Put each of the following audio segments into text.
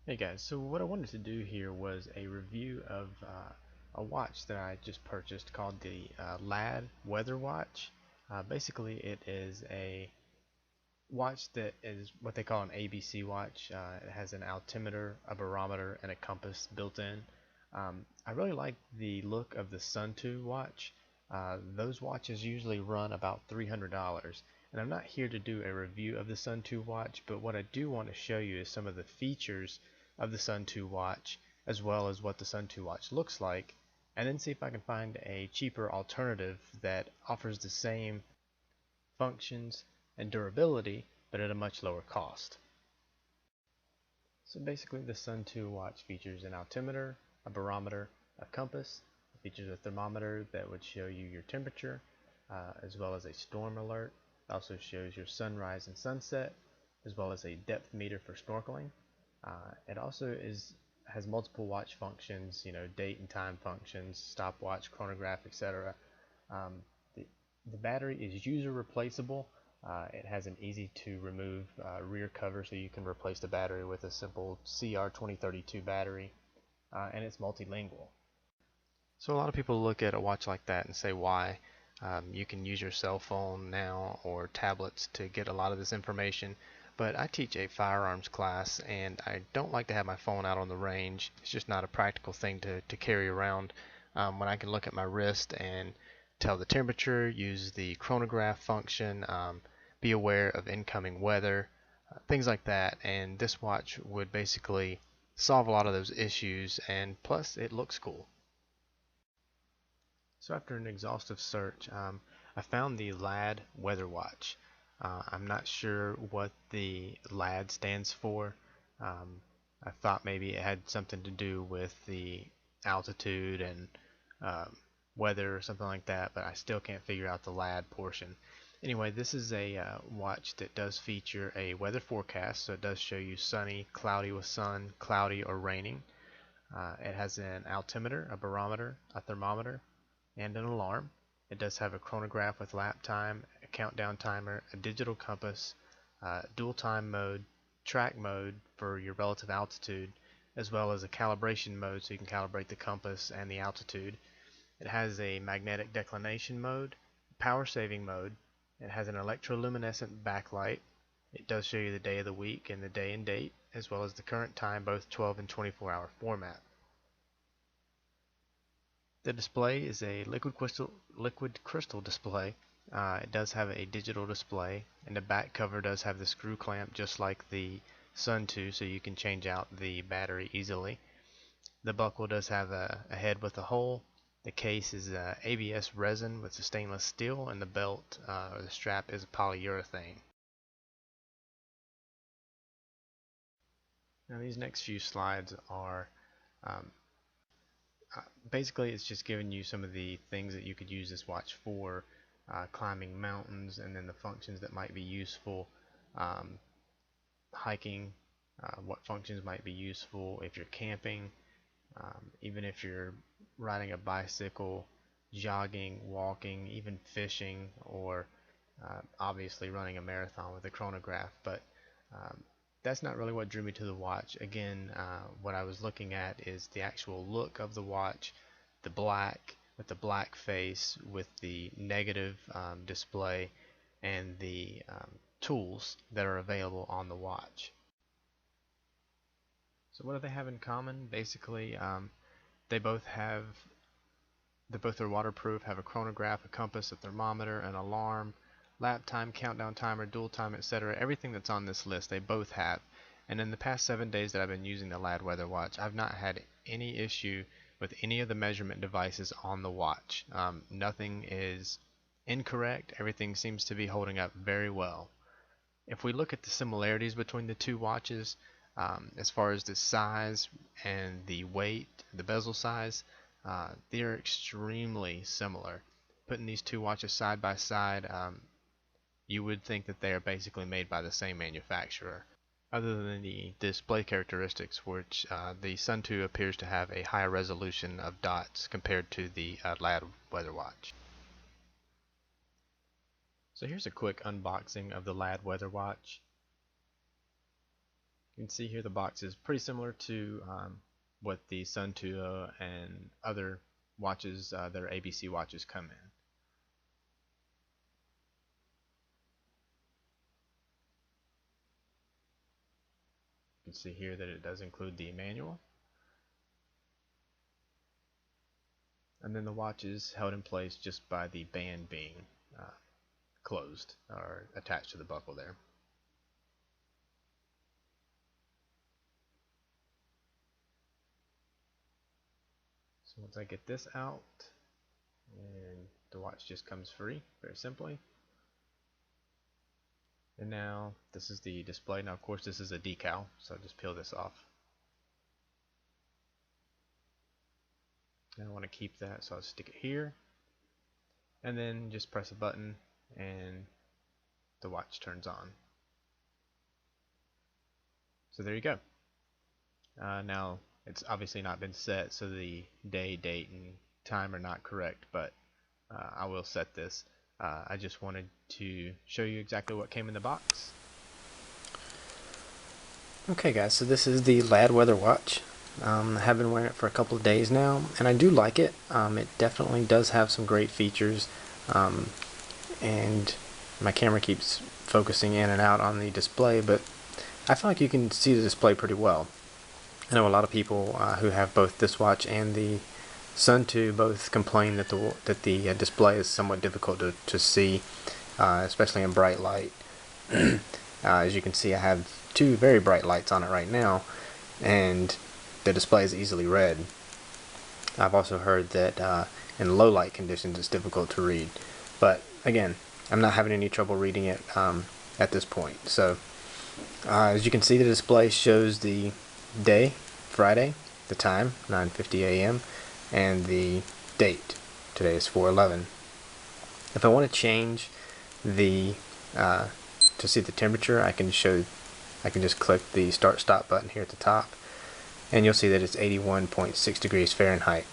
Hey guys, so what I wanted to do here was a review of a watch that I just purchased called the LAD Weather Watch. Basically, it is a watch that is what they call an ABC watch. It has an altimeter, a barometer, and a compass built in. I really like the look of the Suunto watch. Those watches usually run about $300, and I'm not here to do a review of the Suunto watch, but what I do want to show you is some of the features of the Suunto watch, as well as what the Suunto watch looks like, and then see if I can find a cheaper alternative that offers the same functions and durability, but at a much lower cost. So basically the Suunto watch features an altimeter, a barometer, a compass. It features a thermometer that would show you your temperature, as well as a storm alert. It also shows your sunrise and sunset, as well as a depth meter for snorkeling. It also has multiple watch functions, date and time functions, stopwatch, chronograph, etc. Um, the, the battery is user replaceable. It has an easy to remove rear cover, so you can replace the battery with a simple CR2032 battery, and it's multilingual. So a lot of people look at a watch like that and say why. You can use your cell phone now or tablets to get a lot of this information, but I teach a firearms class and I don't like to have my phone out on the range. It's just not a practical thing to carry around when I can look at my wrist and tell the temperature, use the chronograph function, be aware of incoming weather, things like that. And this watch would basically solve a lot of those issues, and plus it looks cool. So after an exhaustive search, I found the LAD Weather Watch. I'm not sure what the LAD stands for. I thought maybe it had something to do with the altitude and um, weather or something like that, but I still can't figure out the LAD portion. Anyway, this is a watch that does feature a weather forecast, so it does show you sunny, cloudy with sun, cloudy, or raining. It has an altimeter, a barometer, a thermometer, and an alarm. It does have a chronograph with lap time, a countdown timer, a digital compass, dual time mode, track mode for your relative altitude, as well as a calibration mode so you can calibrate the compass and the altitude. It has a magnetic declination mode, power saving mode. It has an electroluminescent backlight. It does show you the day of the week and the day and date, as well as the current time, both 12 and 24-hour format. The display is a liquid crystal display. It does have a digital display, and the back cover does have the screw clamp just like the Suunto, so you can change out the battery easily. The buckle does have a head with a hole. The case is ABS resin with the stainless steel, and the belt or the strap is polyurethane. Now these next few slides are um, basically it's just giving you some of the things that you could use this watch for, climbing mountains, and then the functions that might be useful, um, hiking, what functions might be useful if you're camping, even if you're riding a bicycle, jogging, walking, even fishing, or obviously running a marathon with a chronograph. But um, that's not really what drew me to the watch. Again, what I was looking at is the actual look of the watch, the black with the black face with the negative display, and the tools that are available on the watch. So what do they have in common? Basically, they both have they both are waterproof, have a chronograph, a compass, a thermometer, an alarm, lap time, countdown timer, dual time, etc. Everything that's on this list they both have. And in the past 7 days that I've been using the LAD Weather Watch, I've not had any issue with any of the measurement devices on the watch. Nothing is incorrect. Everything seems to be holding up very well. If we look at the similarities between the two watches, as far as the size and the weight, the bezel size, they are extremely similar. Putting these two watches side by side, you would think that they are basically made by the same manufacturer. Other than the display characteristics, which the Suunto appears to have a higher resolution of dots compared to the LAD Weather Watch. So here's a quick unboxing of the LAD Weather Watch. You can see here the box is pretty similar to what the Suunto and other watches, their ABC watches, come in. You can see here that it does include the manual. And then the watch is held in place just by the band being closed or attached to the buckle there. So once I get this out, and the watch just comes free, very simply. And now this is the display. Now of course this is a decal, so I'll just peel this off. And I want to keep that, so I'll stick it here. And then just press a button and the watch turns on. So there you go. Now it's obviously not been set, so the day, date, and time are not correct, but I will set this. I just wanted to show you exactly what came in the box. Okay guys, so this is the Lad Weather watch. I have been wearing it for a couple of days now, and I do like it. It definitely does have some great features, and my camera keeps focusing in and out on the display, but I feel like you can see the display pretty well. I know a lot of people who have both this watch and the Suunto both complain that the display is somewhat difficult to see, especially in bright light. As you can see, I have two very bright lights on it right now, and the display is easily read. I've also heard that in low light conditions it's difficult to read, but again, I'm not having any trouble reading it at this point. So as you can see, the display shows the day, Friday, the time, 9:50 a.m., and the date. Today is 4/11. If I want to change the to see the temperature, I can just click the start stop button here at the top, and you'll see that it's 81.6 degrees Fahrenheit.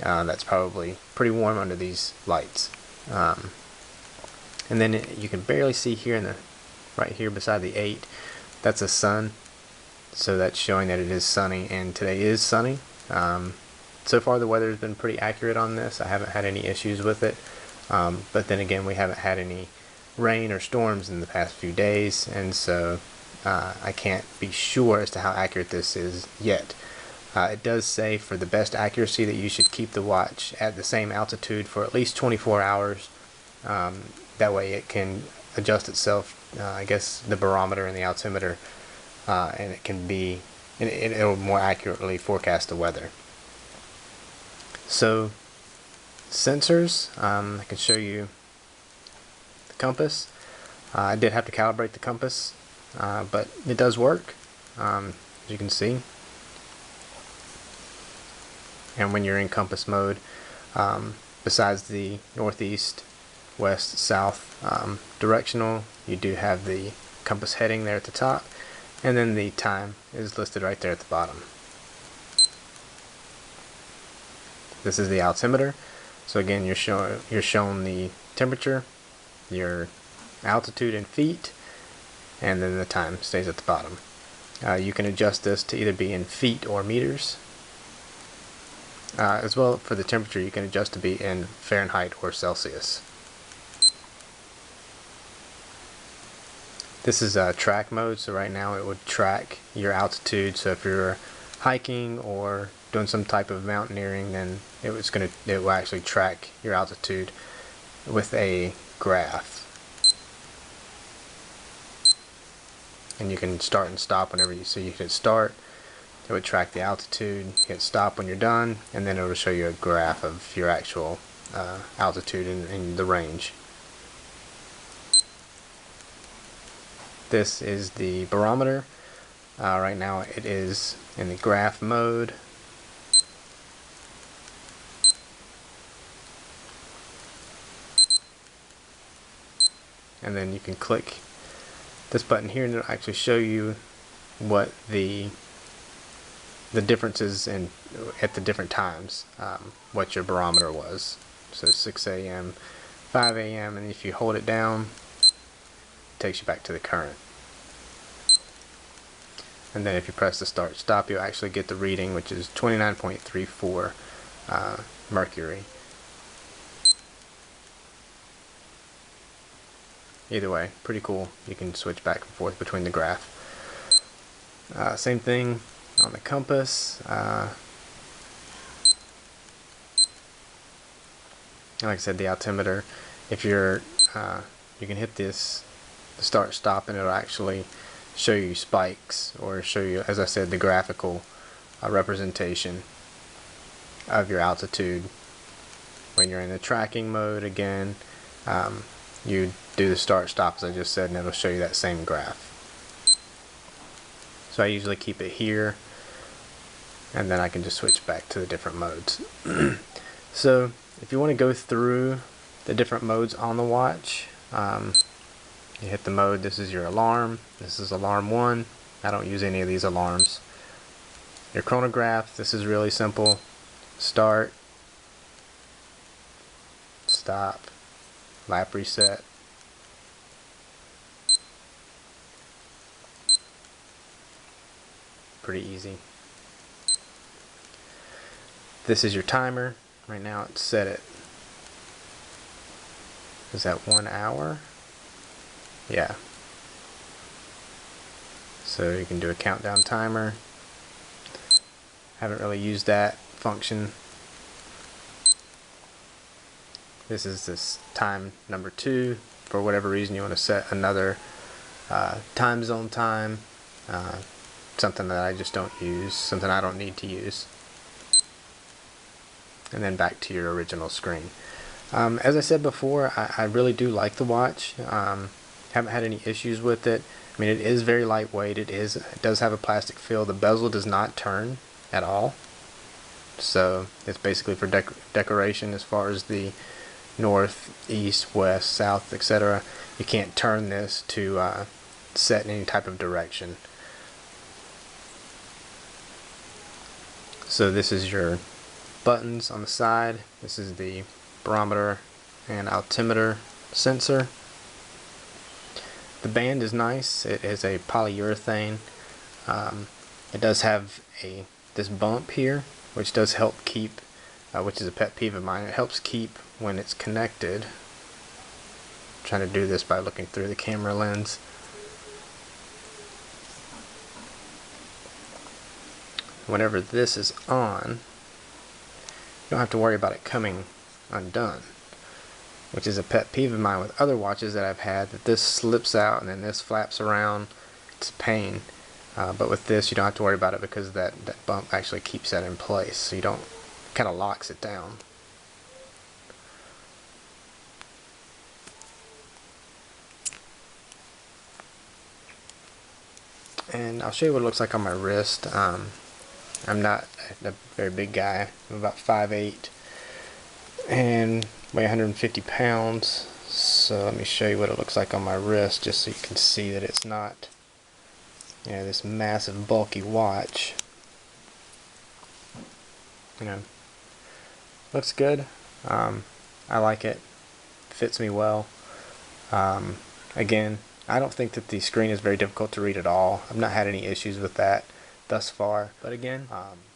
That's probably pretty warm under these lights. And then you can barely see here right here beside the 8, that's a sun, so that's showing that it is sunny, and today is sunny. So far the weather has been pretty accurate on this. I haven't had any issues with it, but then again, we haven't had any rain or storms in the past few days, and so I can't be sure as to how accurate this is yet. It does say for the best accuracy that you should keep the watch at the same altitude for at least 24 hours. That way it can adjust itself, I guess the barometer and the altimeter, and it'll more accurately forecast the weather. So sensors, I can show you the compass. I did have to calibrate the compass, but it does work, as you can see. And when you're in compass mode, besides the northeast, west, south directional, you do have the compass heading there at the top, and then the time is listed right there at the bottom. This is the altimeter. So again, you're shown the temperature, your altitude in feet, and then the time stays at the bottom. You can adjust this to either be in feet or meters. As well, for the temperature, you can adjust to be in Fahrenheit or Celsius. This is track mode, so right now it would track your altitude. So if you're hiking or doing some type of mountaineering, then it will actually track your altitude with a graph. And you can start and stop whenever so you hit start, it would track the altitude, hit stop when you're done, and then it will show you a graph of your actual altitude and the range. This is the barometer. Right now it is in the graph mode. And then you can click this button here and it'll actually show you what the differences at the different times, what your barometer was. So 6 a.m., 5 a.m., and if you hold it down, it takes you back to the current. and then if you press the start stop, you'll actually get the reading, which is 29.34 mercury. Either way, pretty cool. You can switch back and forth between the graph. Same thing on the compass. Like I said, the altimeter, if you're you can hit this start stop and it'll actually show you spikes, or show you, as I said, the graphical representation of your altitude. When you're in the tracking mode, again, you do the start stop as I just said, and it'll show you that same graph. So I usually keep it here, and then I can just switch back to the different modes. So if you want to go through the different modes on the watch, you hit the mode. This is your alarm. This is alarm 1. I don't use any of these alarms. Your chronograph, this is really simple. Start, stop, lap reset. Pretty easy. This is your timer. Right now it's set at, is that 1 hour? Yeah. So you can do a countdown timer. Haven't really used that function. This is this time number 2. For whatever reason you want to set another time zone time. Something that I just don't use, something I don't need to use. And then back to your original screen. As I said before, I really do like the watch. Haven't had any issues with it. I mean, it is very lightweight. It does have a plastic feel. The bezel does not turn at all. So it's basically for decoration as far as the north, east, west, south, etc. You can't turn this to set in any type of direction. So this is your buttons on the side. This is the barometer and altimeter sensor. The band is nice. It is a polyurethane. It does have this bump here, which does help keep, which is a pet peeve of mine. It helps keep when it's connected. I'm trying to do this by looking through the camera lens. Whenever this is on, you don't have to worry about it coming undone, which is a pet peeve of mine with other watches that I've had, that this slips out and then this flaps around. It's a pain. But with this, you don't have to worry about it because that bump actually keeps that in place. So you don't, kind of locks it down. And I'll show you what it looks like on my wrist. I'm not a very big guy. I'm about 5'8" and weigh 150 pounds. So let me show you what it looks like on my wrist, just so you can see that it's not, you know, this massive bulky watch. You know, looks good. I like it. Fits me well. Again, I don't think that the screen is very difficult to read at all. I've not had any issues with that thus far. But again,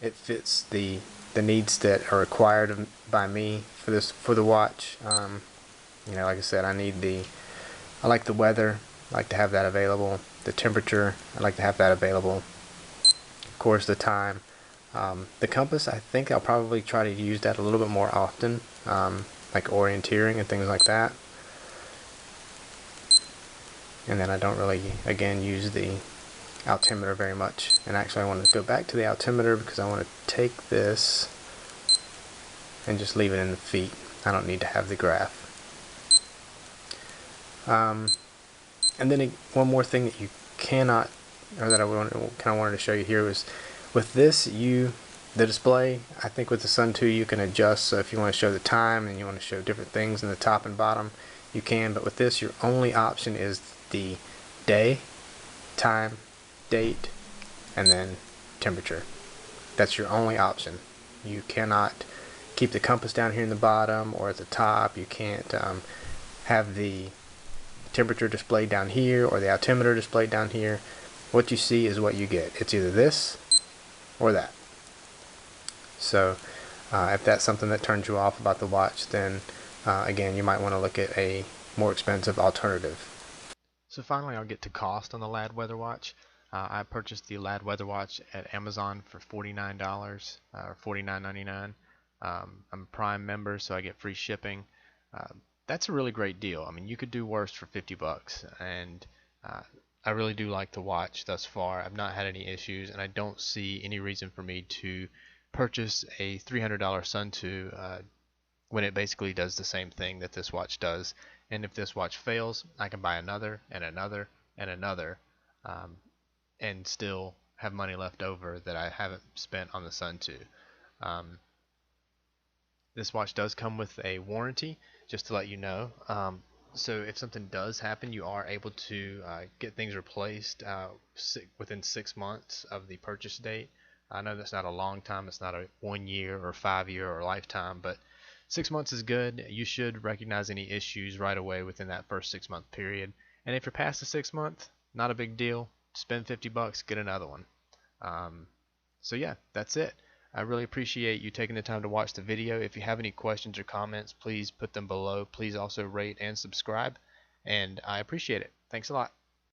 it fits the needs that are required by me for the watch. You know, like I said, I like the weather. I like to have that available. The temperature, I like to have that available. Of course, the time. The compass, I think I'll probably try to use that a little bit more often, like orienteering and things like that. And then I don't really, again, use the altimeter very much. And actually I want to go back to the altimeter because I want to take this and just leave it in the feet. I don't need to have the graph. And then one more thing that you cannot, or that I kind of wanted to show you here, was with this, the display, I think with the Sun 2 you can adjust. So if you want to show the time and you want to show different things in the top and bottom, you can. But with this, your only option is the day, time, date, and then temperature. That's your only option. You cannot keep the compass down here in the bottom or at the top. You can't have the temperature displayed down here or the altimeter displayed down here. what you see is what you get. It's either this or that. So if that's something that turns you off about the watch, then again, you might want to look at a more expensive alternative. So finally, I'll get to cost on the Lad Weather Watch. I purchased the Lad Weather Watch at Amazon for $49 or $49.99. I'm a Prime member, so I get free shipping. Uh, that's a really great deal. I mean, you could do worse for 50 bucks, and uh, I really do like the watch thus far. I've not had any issues, and I don't see any reason for me to purchase a $300 Suunto when it basically does the same thing that this watch does. And if this watch fails, I can buy another and another and another, um, and still have money left over that I haven't spent on the Suunto. Um, this watch does come with a warranty, just to let you know. So if something does happen, you are able to get things replaced within 6 months of the purchase date. I know that's not a long time. It's not a 1 year or 5 year or lifetime, but 6 months is good. You should recognize any issues right away within that first 6 month period. And if you're past the 6 month, not a big deal. Spend 50 bucks, get another one. So yeah, that's it. I really appreciate you taking the time to watch the video. If you have any questions or comments, please put them below. Please also rate and subscribe, and I appreciate it. Thanks a lot.